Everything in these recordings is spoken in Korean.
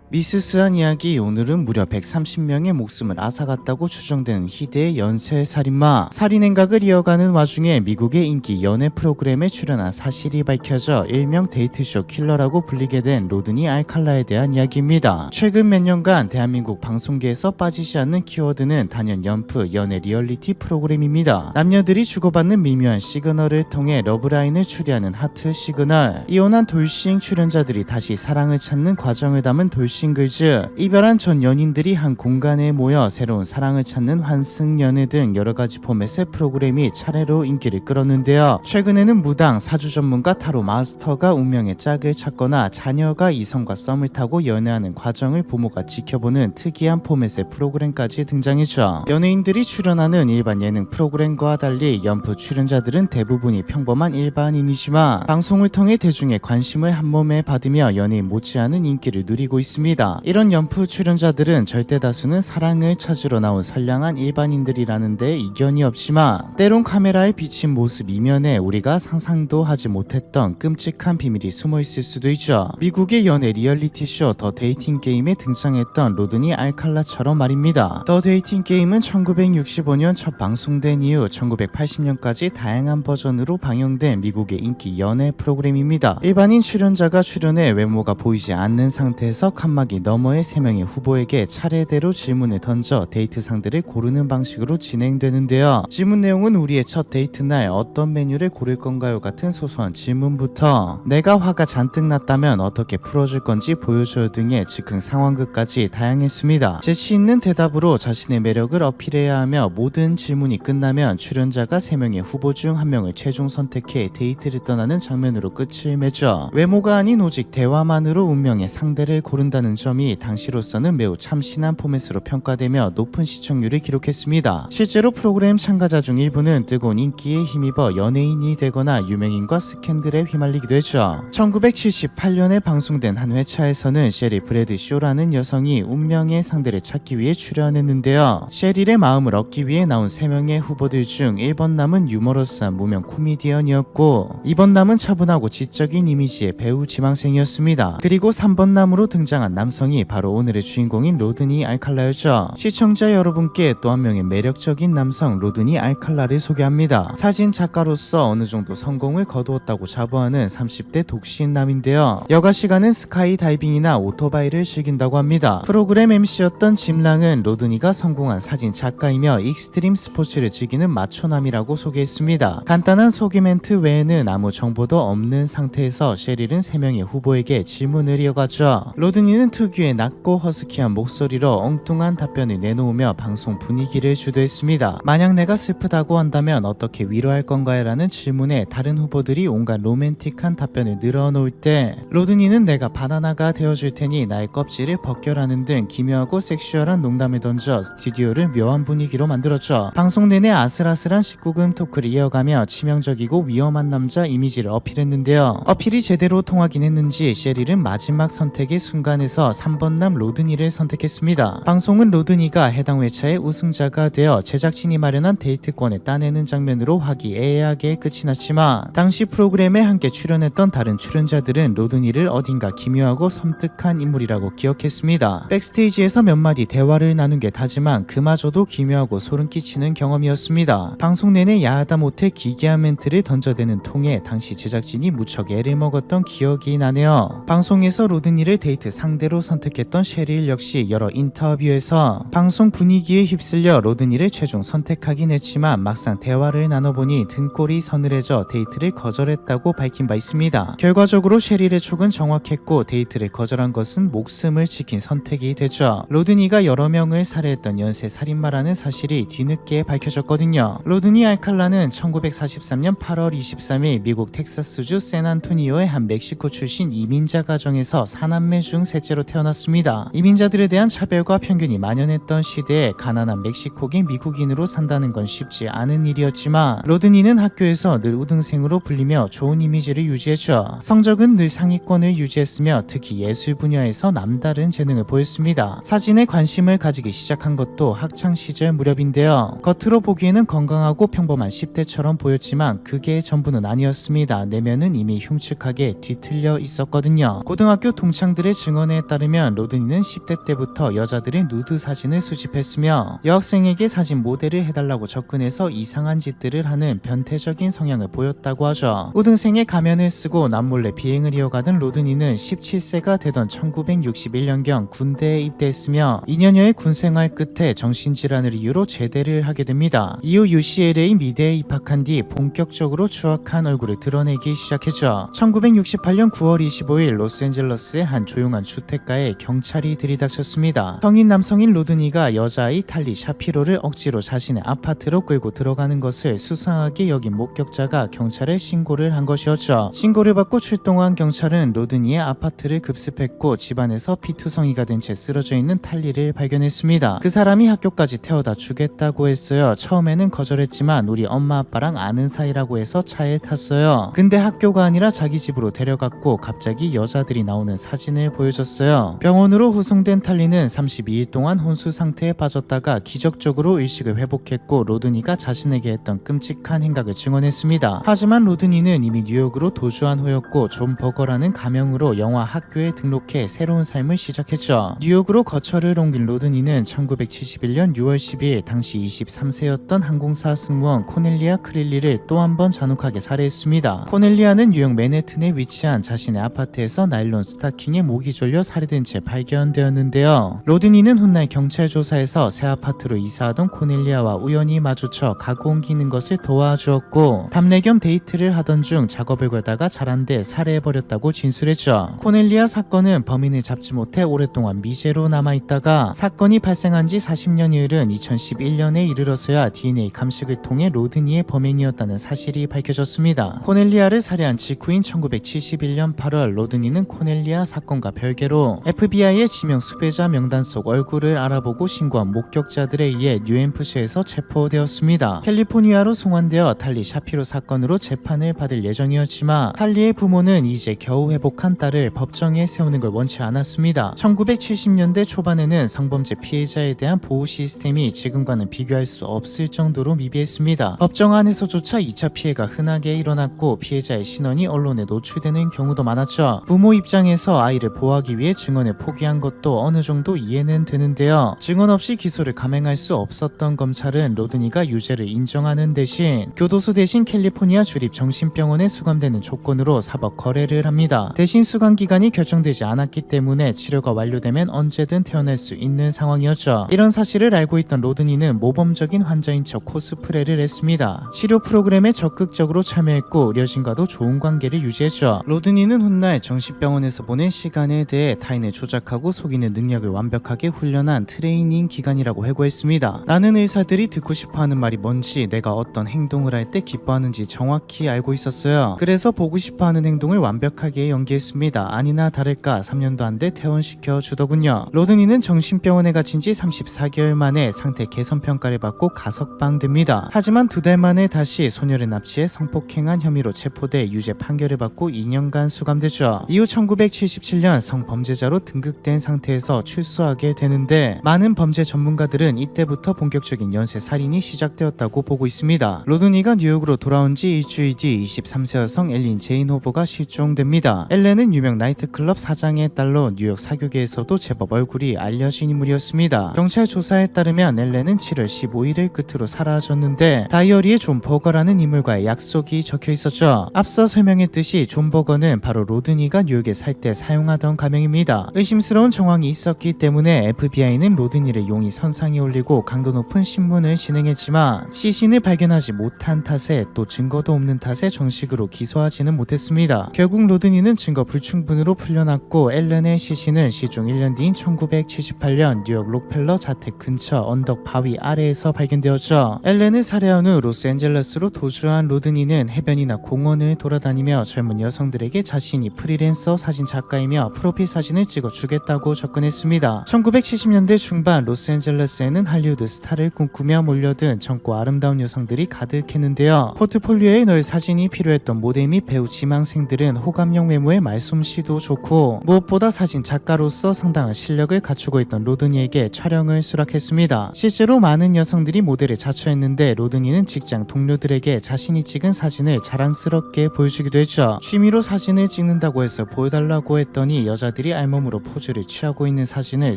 미스스한 이야기. 오늘은 무려 130명의 목숨을 앗아갔다고 추정되는 희대의 연쇄 살인마. 살인 행각을 이어가는 와중에 미국의 인기 연애 프로그램에 출연한 사실이 밝혀져 일명 데이트쇼 킬러라고 불리게 된 로드니 알칼라에 대한 이야기입니다. 최근 몇 년간 대한민국 방송계에서 빠지지 않는 키워드는 단연 연프 연애 리얼리티 프로그램입니다. 남녀들이 주고받는 미묘한 시그널을 통해 러브라인을 추리하는 하트 시그널, 이혼한 돌싱 출연자들이 다시 사랑을 찾는 과정을 담은 돌싱 싱글즈, 이별한 전 연인들이 한 공간에 모여 새로운 사랑을 찾는 환승연애 등 여러가지 포맷의 프로그램이 차례로 인기를 끌었는데요. 최근에는 무당, 사주 전문가, 타로 마스터가 운명의 짝을 찾거나 자녀가 이성과 썸을 타고 연애하는 과정을 부모가 지켜보는 특이한 포맷의 프로그램까지 등장했죠. 연예인들이 출연하는 일반 예능 프로그램과 달리 연프 출연자들은 대부분이 평범한 일반인이지만 방송을 통해 대중의 관심을 한몸에 받으며 연예인 못지않은 인기를 누리고 있습니다. 이런 연프 출연자들은 절대 다수는 사랑을 찾으러 나온 선량한 일반인들이라는 데 이견이 없지만 때론 카메라에 비친 모습 이면에 우리가 상상도 하지 못했던 끔찍한 비밀이 숨어 있을 수도 있죠. 미국의 연애 리얼리티쇼 더 데이팅 게임에 등장했던 로드니 알칼라처럼 말입니다. 더 데이팅 게임은 1965년 첫 방송된 이후 1980년까지 다양한 버전으로 방영된 미국의 인기 연애 프로그램입니다. 일반인 출연자가 출연해 외모가 보이지 않는 상태에서 칸막이 너머의 3명의 후보에게 차례대로 질문을 던져 데이트 상대를 고르는 방식으로 진행되는데요. 질문 내용은 우리의 첫 데이트 날 어떤 메뉴를 고를 건가요? 같은 소소한 질문부터 내가 화가 잔뜩 났다면 어떻게 풀어줄 건지 보여줘요 등의 즉흥 상황극까지 다양했습니다. 재치있는 대답으로 자신의 매력을 어필해야 하며 모든 질문이 끝나면 출연자가 3명의 후보 중 1명을 최종 선택해 데이트를 떠나는 장면으로 끝을 맺죠. 외모가 아닌 오직 대화만으로 운명의 상대를 고른다는 점이 당시로서는 매우 참신한 포맷으로 평가되며 높은 시청률을 기록했습니다. 실제로 프로그램 참가자 중 일부는 뜨거운 인기에 힘입어 연예인이 되거나 유명인과 스캔들에 휘말리기도 했죠. 1978년에 방송된 한 회차에서는 셰릴 브래드쇼라는 여성이 운명의 상대를 찾기 위해 출연했는데요. 셰릴의 마음을 얻기 위해 나온 3명의 후보들 중 1번 남은 유머러스한 무명 코미디언이었고 2번 남은 차분하고 지적인 이미지의 배우 지망생이었습니다. 그리고 3번 남으로 등장한 남성이 바로 오늘의 주인공인 로드니 알칼라였죠. 시청자 여러분께 또 한 명의 매력적인 남성 로드니 알칼라를 소개합니다. 사진 작가로서 어느 정도 성공을 거두었다고 자부하는 30대 독신남인데요. 여가 시간은 스카이 다이빙이나 오토바이를 즐긴다고 합니다. 프로그램 MC였던 짐랑은 로드니가 성공한 사진 작가이며 익스트림 스포츠를 즐기는 마초남이라고 소개했습니다. 간단한 소개 멘트 외에는 아무 정보도 없는 상태에서 셰릴은 3명의 후보에게 질문을 이어가죠. 로드니는 특유의 낮고 허스키한 목소리로 엉뚱한 답변을 내놓으며 방송 분위기를 주도했습니다. 만약 내가 슬프다고 한다면 어떻게 위로할 건가요? 라는 질문에 다른 후보들이 온갖 로맨틱한 답변을 늘어놓을 때 로드니는 내가 바나나가 되어줄 테니 나의 껍질을 벗겨라는 등 기묘하고 섹슈얼한 농담을 던져 스튜디오를 묘한 분위기로 만들었죠. 방송 내내 아슬아슬한 19금 토크를 이어가며 치명적이고 위험한 남자 이미지를 어필했는데요. 어필이 제대로 통하긴 했는지 셰릴은 마지막 선택의 순간에서 3번남 로드니를 선택했습니다. 방송은 로드니가 해당 회차의 우승자가 되어 제작진이 마련한 데이트권을 따내는 장면으로 화기애애하게 끝이 났지만 당시 프로그램에 함께 출연했던 다른 출연자들은 로드니를 어딘가 기묘하고 섬뜩한 인물이라고 기억했습니다. 백스테이지에서 몇 마디 대화를 나눈 게 다지만 그마저도 기묘하고 소름 끼치는 경험이었습니다. 방송 내내 야하다 못해 기괴한 멘트를 던져대는 통에 당시 제작진이 무척 애를 먹었던 기억이 나네요. 방송에서 로드니를 데이트 상대로 선택했던 셰릴 역시 여러 인터뷰에서 방송 분위기에 휩쓸려 로드니를 최종 선택하긴 했지만 막상 대화를 나눠보니 등골이 서늘해져 데이트를 거절했다고 밝힌 바 있습니다. 결과적으로 셰릴의 촉은 정확했고 데이트를 거절한 것은 목숨을 지킨 선택이 됐죠. 로드니가 여러 명을 살해했던 연쇄 살인마라는 사실이 뒤늦게 밝혀졌거든요. 로드니 알칼라는 1943년 8월 23일 미국 텍사스주 샌안토니오의 한 멕시코 출신 이민자 가정에서 4남매 중 셋째로 태어났습니다. 이민자들에 대한 차별과 편견이 만연했던 시대에 가난한 멕시코계 미국인으로 산다는 건 쉽지 않은 일이었지만 로드니는 학교에서 늘 우등생으로 불리며 좋은 이미지를 유지했죠. 성적은 늘 상위권을 유지했으며 특히 예술 분야에서 남다른 재능을 보였습니다. 사진에 관심을 가지기 시작한 것도 학창시절 무렵인데요. 겉으로 보기에는 건강하고 평범한 10대처럼 보였지만 그게 전부는 아니었습니다. 내면은 이미 흉측하게 뒤틀려 있었거든요. 고등학교 동창들의 증언에 사건에 따르면 로드니는 10대 때부터 여자들의 누드 사진을 수집했으며 여학생에게 사진 모델을 해달라고 접근해서 이상한 짓들을 하는 변태적인 성향을 보였다고 하죠. 우등생의 가면을 쓰고 남몰래 비행을 이어가던 로드니는 17세가 되던 1961년경 군대에 입대했으며 2년여의 군생활 끝에 정신질환을 이유로 제대를 하게 됩니다. 이후 UCLA 미대에 입학한 뒤 본격적으로 추악한 얼굴을 드러내기 시작했죠. 1968년 9월 25일 로스앤젤레스의 한 조용한 주택가에 경찰이 들이닥쳤습니다. 성인 남성인 로드니가 여자아이 탈리 샤피로를 억지로 자신의 아파트로 끌고 들어가는 것을 수상하게 여긴 목격자가 경찰에 신고를 한 것이었죠. 신고를 받고 출동한 경찰은 로드니의 아파트를 급습했고 집안에서 피투성이가 된 채 쓰러져 있는 탈리를 발견했습니다. 그 사람이 학교까지 태워다 주겠다고 했어요. 처음에는 거절했지만 우리 엄마 아빠랑 아는 사이라고 해서 차에 탔어요. 근데 학교가 아니라 자기 집으로 데려갔고 갑자기 여자들이 나오는 사진을 보여줬어요. 병원으로 후송된 탈리는 32일 동안 혼수 상태에 빠졌다가 기적적으로 의식을 회복했고 로드니가 자신에게 했던 끔찍한 행각을 증언했습니다. 하지만 로드니는 이미 뉴욕으로 도주한 후였고 존 버거라는 가명으로 영화 학교에 등록해 새로운 삶을 시작했죠. 뉴욕으로 거처를 옮긴 로드니는 1971년 6월 12일 당시 23세였던 항공사 승무원 코넬리아 크릴리를 또 한 번 잔혹하게 살해했습니다. 코넬리아는 뉴욕 맨해튼에 위치한 자신의 아파트에서 나일론 스타킹에 목이 졸려 살해된 채 발견되었는데요. 로드니는 훗날 경찰 조사에서 새 아파트로 이사하던 코넬리아와 우연히 마주쳐 가구 옮기는 것을 도와주었고 담례 겸 데이트를 하던 중 작업을 걸다가 잘한데 살해해버렸다고 진술했죠. 코넬리아 사건은 범인을 잡지 못해 오랫동안 미제로 남아있다가 사건이 발생한 지 40년이 흐른 2011년에 이르러서야 DNA 감식을 통해 로드니의 범행이었다는 사실이 밝혀졌습니다. 코넬리아를 살해한 직후인 1971년 8월 로드니는 코넬리아 사건과 별개로 FBI의 지명 수배자 명단 속 얼굴을 알아보고 신고한 목격자들에 의해 뉴햄프셔에서 체포되었습니다. 캘리포니아로 송환되어 탈리 샤피로 사건으로 재판을 받을 예정이었지만 탈리의 부모는 이제 겨우 회복한 딸을 법정에 세우는 걸 원치 않았습니다. 1970년대 초반에는 성범죄 피해자에 대한 보호 시스템이 지금과는 비교할 수 없을 정도로 미비했습니다. 법정 안에서조차 2차 피해가 흔하게 일어났고 피해자의 신원이 언론에 노출되는 경우도 많았죠. 부모 입장에서 아이를 보호하기 위해 증언을 포기한 것도 어느 정도 이해는 되는데요. 증언 없이 기소를 감행할 수 없었던 검찰은 로드니가 유죄를 인정하는 대신 교도소 대신 캘리포니아 주립 정신병원에 수감되는 조건으로 사법 거래를 합니다. 대신 수감 기간이 결정되지 않았기 때문에 치료가 완료되면 언제든 태어날 수 있는 상황이었죠. 이런 사실을 알고 있던 로드니는 모범적인 환자인 척 코스프레를 했습니다. 치료 프로그램에 적극적으로 참여했고 의료진과도 좋은 관계를 유지했죠. 로드니는 훗날 정신병원에서 보낸 시간에 대해 타인을 조작하고 속이는 능력을 완벽하게 훈련한 트레이닝 기간이라고 회고했습니다. 나는 의사들이 듣고 싶어하는 말이 뭔지 내가 어떤 행동을 할 때 기뻐하는지 정확히 알고 있었어요. 그래서 보고 싶어하는 행동을 완벽하게 연기했습니다. 아니나 다를까 3년도 안 돼 퇴원시켜 주더군요. 로드니는 정신병원에 갇힌 지 34개월 만에 상태 개선 평가를 받고 가석방됩니다. 하지만 2달 만에 다시 소녀를 납치해 성폭행한 혐의로 체포돼 유죄 판결을 받고 2년간 수감되죠. 이후 1977년 성범죄자로 등극된 상태에서 출소하게 되는데 많은 범죄 전문가들은 이때부터 본격적인 연쇄 살인이 시작되었다고 보고 있습니다. 로드니가 뉴욕으로 돌아온 지 일주일 뒤 23세 여성 엘린 제인 호버가 실종됩니다. 엘렌은 유명 나이트클럽 사장의 딸로 뉴욕 사교계에서도 제법 얼굴이 알려진 인물이었습니다. 경찰 조사에 따르면 엘렌은 7월 15일을 끝으로 사라졌는데 다이어리에 존 버거라는 인물과의 약속이 적혀 있었죠. 앞서 설명했듯이 존 버거는 바로 로드니가 뉴욕에 살 때 사용하던 가명입니다. 의심스러운 정황이 있었기 때문에 FBI는 로드니를 용의 선상에 올리고 강도 높은 신문을 진행했지만 시신을 발견하지 못한 탓에 또 증거도 없는 탓에 정식으로 기소하지는 못했습니다. 결국 로드니는 증거 불충분으로 풀려났고 엘렌의 시신은 실종 1년 뒤인 1978년 뉴욕 록펠러 자택 근처 언덕 바위 아래에서 발견되었죠. 엘렌을 살해한 후 로스앤젤레스로 도주한 로드니는 해변이나 공원을 돌아다니며 젊은 여성들에게 자신이 프리랜서 사진 작가이며 프로필 사진을 찍어주겠다고 접근했습니다. 1970년대 중반 로스앤젤레스에는 할리우드 스타를 꿈꾸며 몰려든 젊고 아름다운 여성들이 가득했는데요. 포트폴리오에 넣을 사진이 필요했던 모델 및 배우 지망생들은 호감형 외모에 말솜씨도 좋고 무엇보다 사진 작가로서 상당한 실력을 갖추고 있던 로드니에게 촬영을 수락했습니다. 실제로 많은 여성들이 모델을 자처했는데 로드니는 직장 동료들에게 자신이 찍은 사진을 자랑스럽게 보여주기도 했죠. 취미로 사진을 찍는다고 해서 보여달라고 했더니 여자들이 여성들이 알몸으로 포즈를 취하고 있는 사진을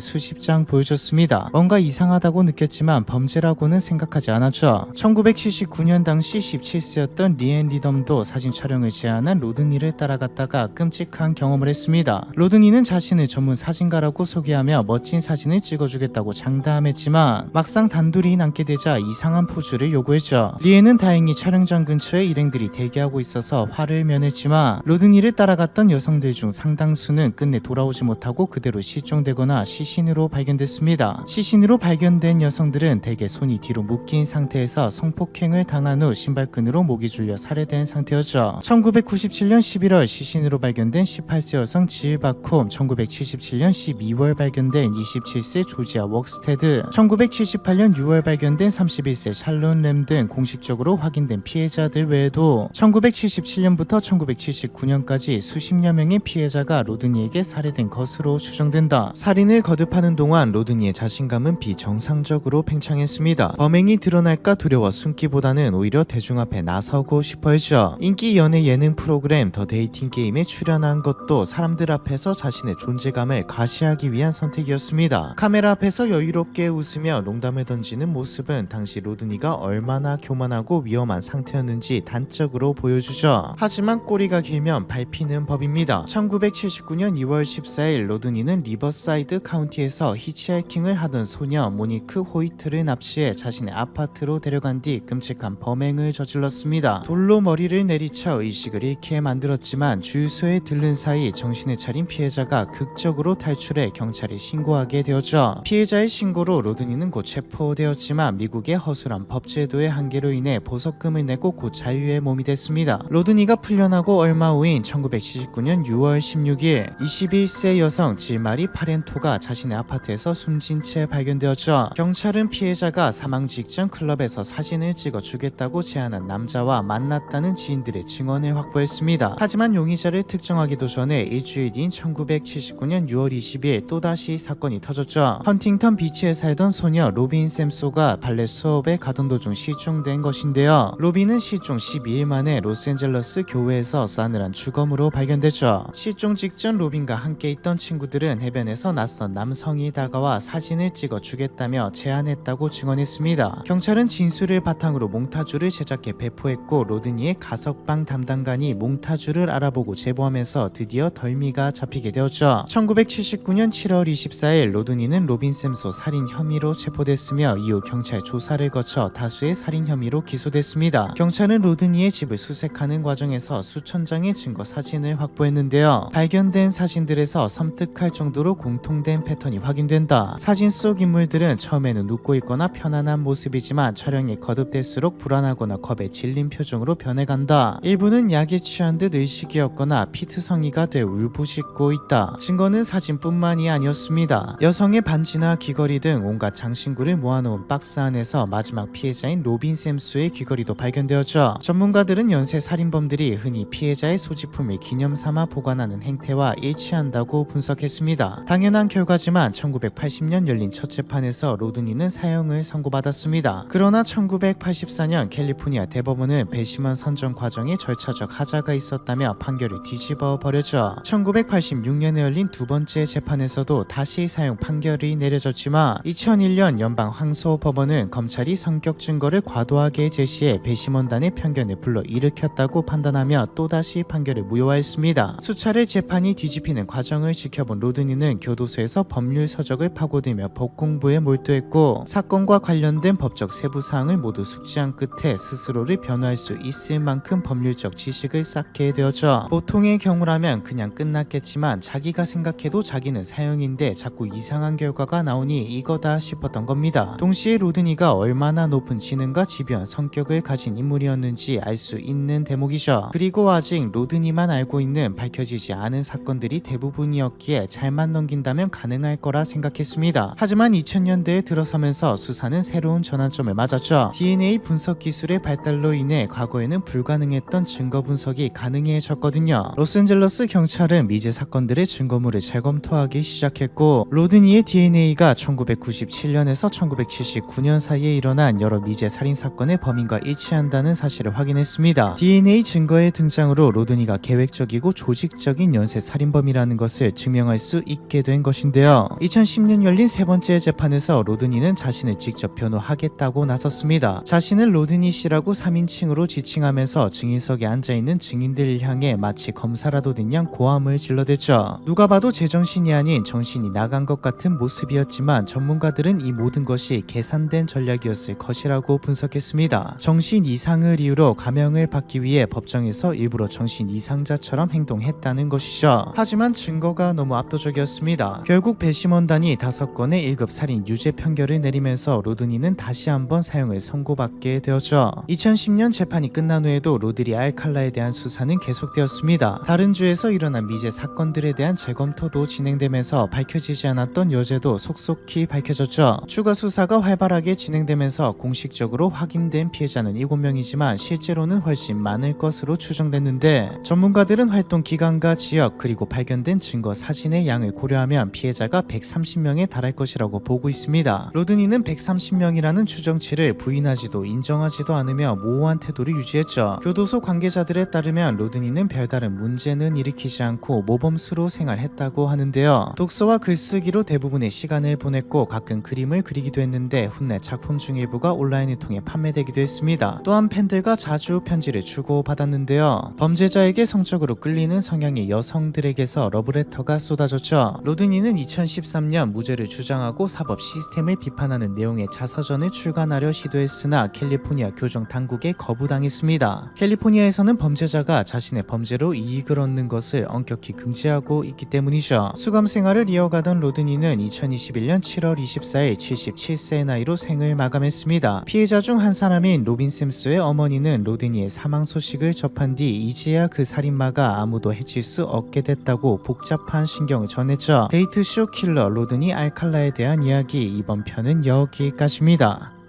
수십 장 보여줬습니다. 뭔가 이상하다고 느꼈지만 범죄라고는 생각하지 않았죠. 1979년 당시 17세였던 리앤 리덤도 사진 촬영을 제안한 로드니를 따라갔다가 끔찍한 경험을 했습니다. 로드니는 자신을 전문 사진가라고 소개하며 멋진 사진을 찍어주겠다고 장담했지만 막상 단둘이 남게 되자 이상한 포즈를 요구했죠. 리앤은 다행히 촬영장 근처에 일행들이 대기하고 있어서 화를 면했지만 로드니를 따라갔던 여성들 중 상당수는 끝내 돌아오지 못하고 그대로 실종되거나 시신으로 발견됐습니다. 시신으로 발견된 여성들은 대개 손이 뒤로 묶인 상태에서 성폭행을 당한 후 신발끈으로 목이 줄려 살해된 상태였죠. 1997년 11월 시신으로 발견된 18세 여성 질 바콤, 1977년 12월 발견된 27세 조지아 웍스테드, 1978년 6월 발견된 31세 샬론 램 등 공식적으로 확인된 피해자들 외에도 1977년부터 1979년까지 수십여 명의 피해자가 로드니에게 살해된 것으로 추정된다. 살인을 거듭하는 동안 로드니의 자신감은 비정상적으로 팽창했습니다. 범행이 드러날까 두려워 숨기보다는 오히려 대중 앞에 나서고 싶어 했죠. 인기 연애 예능 프로그램 더 데이팅 게임에 출연한 것도 사람들 앞에서 자신의 존재감을 과시하기 위한 선택이었습니다. 카메라 앞에서 여유롭게 웃으며 농담을 던지는 모습은 당시 로드니가 얼마나 교만하고 위험한 상태였는지 단적으로 보여주죠. 하지만 꼬리가 길면 밟히는 법입니다. 1979년 2월 14일 로드니는 리버사이드 카운티에서 히치하이킹을 하던 소녀 모니크 호이트를 납치해 자신의 아파트로 데려간 뒤 끔찍한 범행을 저질렀습니다. 돌로 머리를 내리쳐 의식을 잃게 만들었지만 주유소에 들른 사이 정신을 차린 피해자가 극적으로 탈출해 경찰에 신고하게 되었죠. 피해자의 신고로 로드니는 곧 체포되었지만 미국의 허술한 법제도의 한계로 인해 보석금을 내고 곧 자유의 몸이 됐습니다. 로드니가 풀려나고 얼마 후인 1979년 6월 16일 21세 여성 질마리 파렌토가 자신의 아파트에서 숨진 채 발견되었죠. 경찰은 피해자가 사망 직전 클럽에서 사진을 찍어 주겠다고 제안한 남자와 만났다는 지인들의 증언을 확보했습니다. 하지만 용의자를 특정하기도 전에 일주일 뒤인 1979년 6월 20일 또다시 사건이 터졌죠. 헌팅턴 비치에 살던 소녀 로빈 샘소가 발레 수업에 가던 도중 실종된 것인데요. 로빈은 실종 12일 만에 로스앤젤레스 교회에서 싸늘한 주검으로 발견됐죠. 실종 직전 로빈과 함께 있던 친구들은 해변에서 낯선 남성이 다가와 사진을 찍어 주겠다며 제안했다고 증언했습니다. 경찰은 진술을 바탕으로 몽타주를 제작해 배포했고 로드니의 가석방 담당관이 몽타주를 알아보고 제보하면서 드디어 덜미가 잡히게 되었죠. 1979년 7월 24일 로드니는 로빈 샘소 살인 혐의로 체포됐으며 이후 경찰 조사를 거쳐 다수의 살인 혐의로 기소됐습니다. 경찰은 로드니의 집을 수색하는 과정에서 수천 장의 증거 사진을 확보했는데요. 발견된 사진들에서 섬뜩할 정도로 공통된 패턴이 확인된다. 사진 속 인물들은 처음에는 웃고 있거나 편안한 모습이지만 촬영이 거듭될수록 불안하거나 겁에 질린 표정으로 변해간다. 일부는 약에 취한 듯 의식이었거나 피투성이가 돼 울부짖고 있다. 증거는 사진뿐만이 아니었습니다. 여성의 반지나 귀걸이 등 온갖 장신구를 모아놓은 박스 안에서 마지막 피해자인 로빈 샘수의 귀걸이도 발견되었죠. 전문가들은 연쇄 살인범들이 흔히 피해자의 소지품을 기념삼아 보관하는 행태와 일치한다고 분석했습니다. 당연한 결과지만 1980년 열린 첫 재판에서 로드니는 사형을 선고받았습니다. 그러나 1984년 캘리포니아 대법원은 배심원 선정 과정에 절차적 하자가 있었다며 판결을 뒤집어 버렸죠. 1986년에 열린 두 번째 재판에서도 다시 사형 판결이 내려졌지만 2001년 연방 항소법원은 검찰이 성격 증거를 과도하게 제시해 배심원단의 편견을 불러일으켰다고 판단하며 또다시 판결을 무효화했습니다. 수차례 재판이 뒤집히는 과정을 지켜본 로드니는 교도소에서 법률 서적을 파고들며 법 공부에 몰두했고 사건과 관련된 법적 세부 사항을 모두 숙지한 끝에 스스로를 변호할 수 있을 만큼 법률적 지식을 쌓게 되었죠. 보통의 경우라면 그냥 끝났겠지만 자기가 생각해도 자기는 사형인데 자꾸 이상한 결과가 나오니 이거다 싶었던 겁니다. 동시에 로드니가 얼마나 높은 지능과 집요한 성격을 가진 인물이었는지 알 수 있는 대목이죠. 그리고 아직 로드니만 알고 있는 밝혀지지 않은 사건들이 대부분이었기에 잘만 넘긴다면 가능할 거라 생각했습니다. 하지만 2000년대에 들어서면서 수사는 새로운 전환점을 맞았죠. DNA 분석 기술의 발달로 인해 과거에는 불가능했던 증거 분석이 가능해졌거든요. 로스앤젤레스 경찰은 미제 사건들의 증거물을 재검토하기 시작했고 로드니의 DNA가 1997년에서 1979년 사이에 일어난 여러 미제 살인 사건의 범인과 일치한다는 사실을 확인했습니다. DNA 증거의 등장으로 로드니가 계획적이고 조직적인 연쇄 살인범이라는 것을 증명할 수 있게 된 것인데요. 2010년 열린 세 번째 재판에서 로드니는 자신을 직접 변호하겠다고 나섰습니다. 자신을 로드니 씨라고 3인칭으로 지칭하면서 증인석에 앉아있는 증인들을 향해 마치 검사라도 된 양 고함을 질러댔죠. 누가 봐도 제정신이 아닌 정신이 나간 것 같은 모습이었지만 전문가들은 이 모든 것이 계산된 전략이었을 것이라고 분석했습니다. 정신 이상을 이유로 감형을 받기 위해 법정에서 일부러 정신 이상자처럼 행동했다는 것이죠. 하지만 증거가 너무 압도적이었습니다. 결국 배심원단이 5건의 1급 살인 유죄 판결을 내리면서 로드니는 다시 한번 사형을 선고받게 되었죠. 2010년 재판이 끝난 후에도 로드리 알칼라에 대한 수사는 계속되었습니다. 다른 주에서 일어난 미제 사건들에 대한 재검토도 진행되면서 밝혀지지 않았던 여죄도 속속히 밝혀졌죠. 추가 수사가 활발하게 진행되면서 공식적으로 확인된 피해자는 7명이지만 실제로는 훨씬 많을 것으로 추정됐는데, 전문가들은 활동 기간과 지역 그리고 발견된 증거 사진의 양을 고려하면 피해자가 130명에 달할 것이라고 보고 있습니다. 로드니는 130명이라는 추정치를 부인하지도 인정하지도 않으며 모호한 태도를 유지했죠. 교도소 관계자들에 따르면 로드니는 별다른 문제는 일으키지 않고 모범수로 생활했다고 하는데요. 독서와 글쓰기로 대부분의 시간을 보냈고 가끔 그림을 그리기도 했는데 훗내 작품 중 일부가 온라인을 통해 판매되기도 했습니다. 또한 팬들과 자주 편지를 주고받았는데요. 범죄자에게 성적으로 끌리는 성향의 여성들에게서 러브레터가 쏟아졌죠. 로드니는 2013년 무죄를 주장하고 사법 시스템을 비판하는 내용의 자서전을 출간하려 시도했으나 캘리포니아 교정 당국에 거부당했습니다. 캘리포니아에서는 범죄자가 자신의 범죄로 이익을 얻는 것을 엄격히 금지하고 있기 때문이죠. 수감 생활을 이어가던 로드니는 2021년 7월 24일 77세의 나이로 생을 마감했습니다. 피해자 중 한 사람인 로빈 샘스의 어머니는 로드니의 사망 소식을 접한 뒤 이제야 그 살인마가 아무도 해칠 수 없게 됐다고 복잡한 신경을 전했죠. 데이트쇼 킬러 로드니 알칼라에 대한 이야기, 이번 편은 여기까지입니다.